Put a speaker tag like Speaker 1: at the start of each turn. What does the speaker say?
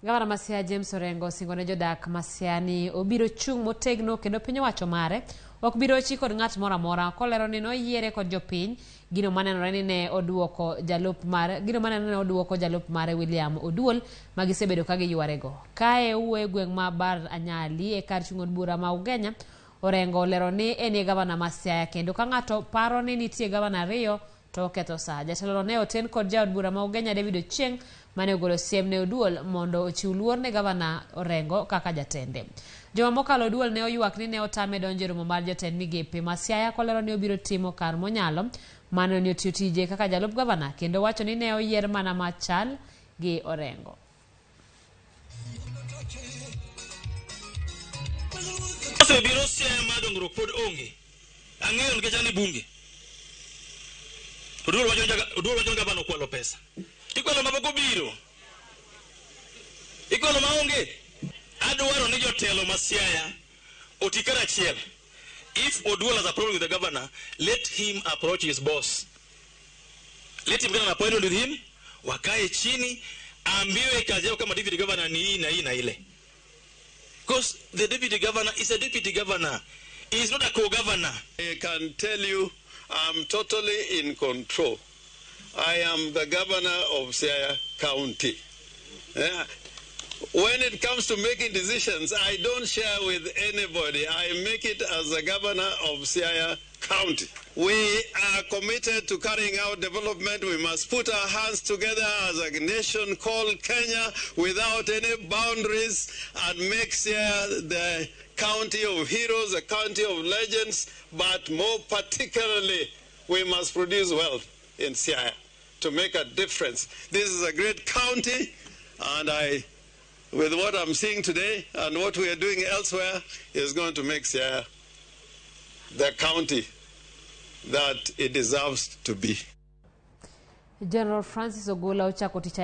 Speaker 1: Gavana ma Siaya James Orengo singone jodak ma Siaya ni obiro chung motegno kendo piny owacho mare ok biro chi kod ng'at moro amora kolero ni noyiere kod jopiny gino manenore ni ne oduoko jalup mare William Oduol magisebedo ka giywarego. Kae uwe gweng' ma Bar Anyali e kar chung od bura ma Ugenya. Orengo olero ni enie gavana ma Siaya kendo ka ng'ato paro ni nitie gavana ariyo to ketho sa. Jatelo ne oten kod jaod bura ma Ugenya David Ochieng mane ogolo siem ne Oduol mondo ochiw luor ne gavana Orengo kaka jatende. Joma mokalo Oduol ne oywak ni ne otame donjo romo mar jatend migepe ma Siaya kolero ni obiro timo kar monyalo mane ni otiyo tije kaka jalup gavana kendo wacho ni ne oyier mana machal gi Orengo.
Speaker 2: Biro Siaya madongruok pod onge. Ang'eyo nikech an e bunge. Oduol wacho gavana okwalo pesa. Ikwalo maboko biro. Ikwalo maonge. Adwaro ni jotelo ma Siaya oti karachiel. If Oduol has a problem with the governor, let him approach his boss. Let him get an appointment with him. Wakae chini, ambiwe kazi yao kama deputy governor ni hii na hii na ile. Because the deputy governor is a deputy governor. He is not a co-governor.
Speaker 3: I can tell you I'm totally in control. I am the governor of Siaya County. When it comes to making decisions, I don't share with anybody. I make it as the governor of Siaya County. We are committed to carrying out development. We must put our hands together as a nation called Kenya without any boundaries and make Siaya the county of heroes, a county of legends, but more particularly, we must produce wealth in Siaya to make a difference. This is a great county, and with what I'm seeing today and what we are doing elsewhere, is going to make Siaya the county that it deserves to be.
Speaker 1: General Francis Ogola ochako ticha